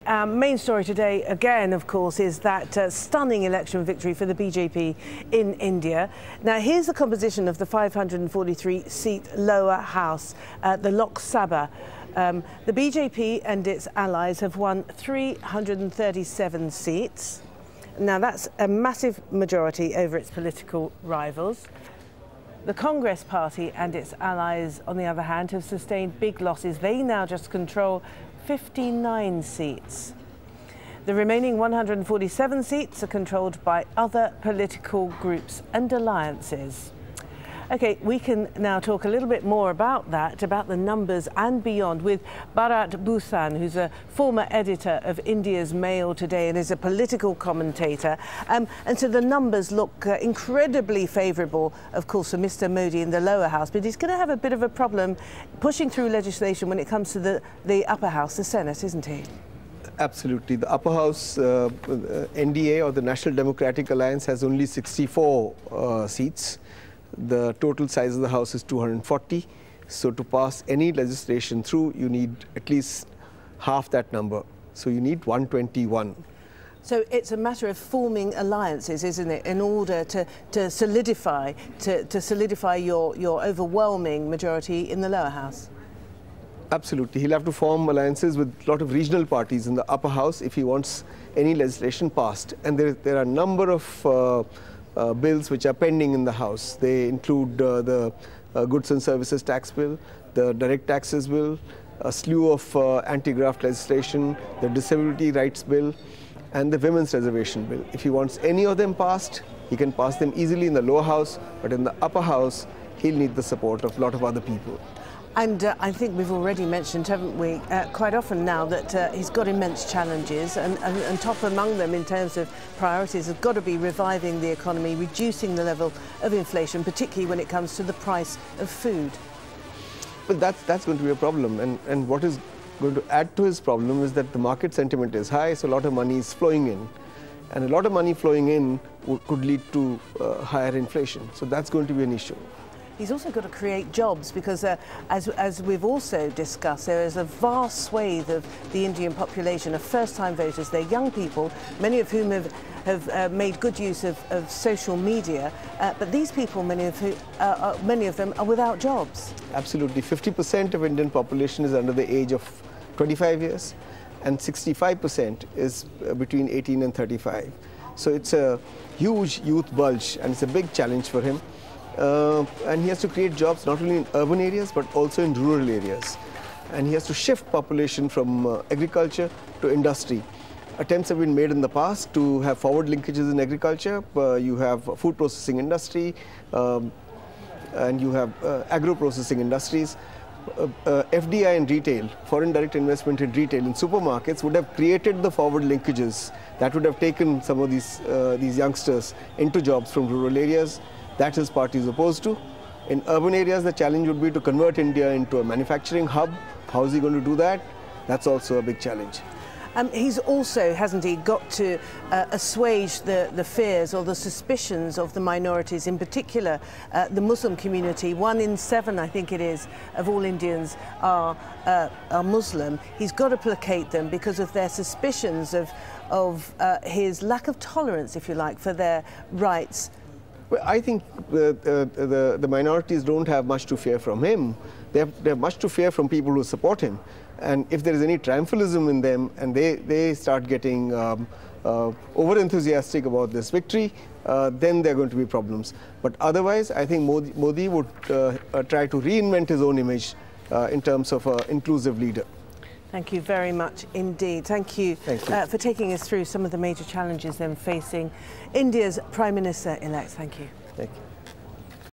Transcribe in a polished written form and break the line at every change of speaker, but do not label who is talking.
Our main story today, again, of course, is that stunning election victory for the BJP in India. Now, here's the composition of the 543-seat lower house, the Lok Sabha. The BJP and its allies have won 337 seats. Now, that's a massive majority over its political rivals. The Congress Party and its allies, on the other hand, have sustained big losses. They now just control 59 seats. The remaining 147 seats are controlled by other political groups and alliances. OK, we can now talk a little bit more about that, about the numbers and beyond, with Bharat Bhushan, who's a former editor of India's Mail today and is a political commentator. And so the numbers look incredibly favourable, of course, for Mr. Modi in the lower house. But he's going to have a bit of a problem pushing through legislation when it comes to the upper house, the Senate, isn't he?
Absolutely. The upper house, NDA, or the National Democratic Alliance, has only 64 seats. The total size of the house is 240. So to pass any legislation through, you need at least half that number. So you need 121.
So it's a matter of forming alliances, isn't it, in order to solidify your overwhelming majority in the lower house?
Absolutely. He'll have to form alliances with a lot of regional parties in the upper house if he wants any legislation passed. And there are a number of bills which are pending in the House. They include the Goods and Services Tax Bill, the Direct Taxes Bill, a slew of anti-graft legislation, the Disability Rights Bill, and the Women's Reservation Bill. If he wants any of them passed, he can pass them easily in the lower house, but in the upper house, he'll need the support of a lot of other people.
And I think we've already mentioned, haven't we, quite often now that he's got immense challenges, and top among them in terms of priorities has got to be reviving the economy, reducing the level of inflation, particularly when it comes to the price of food.
But that's going to be a problem, and what is going to add to his problem is that the market sentiment is high, so a lot of money is flowing in. And a lot of money flowing in could lead to higher inflation, so that's going to be an issue.
He's also got to create jobs because, as we've also discussed, there is a vast swathe of the Indian population of first-time voters. They're young people, many of whom have made good use of social media. But these people, many of them, are without jobs. Absolutely.
50% of Indian population is under the age of 25 years, and 65% is between 18 and 35. So it's a huge youth bulge, and it's a big challenge for him. And he has to create jobs not only in urban areas but also in rural areas. And he has to shift population from agriculture to industry. Attempts have been made in the past to have forward linkages in agriculture. You have food processing industry and you have agro-processing industries. FDI in retail, foreign direct investment in retail, in supermarkets would have created the forward linkages that would have taken some of these youngsters into jobs from rural areas. That his party is opposed to. In urban areas, the challenge would be to convert India into a manufacturing hub. How is he going to do that? That's also a big challenge.
He's also, hasn't he, got to assuage the fears or the suspicions of the minorities, in particular the Muslim community. 1 in 7, I think it is, of all Indians are Muslim. He's got to placate them because of their suspicions of his lack of tolerance, if you like, for their rights.
Well, I think the minorities don't have much to fear from him. They have much to fear from people who support him. And if there is any triumphalism in them and they start getting over-enthusiastic about this victory, then there are going to be problems. But otherwise, I think Modi would try to reinvent his own image in terms of an inclusive leader.
Thank you very much indeed. Thank you, for taking us through some of the major challenges then facing India's Prime Minister-elect. Thank you.
Thank you.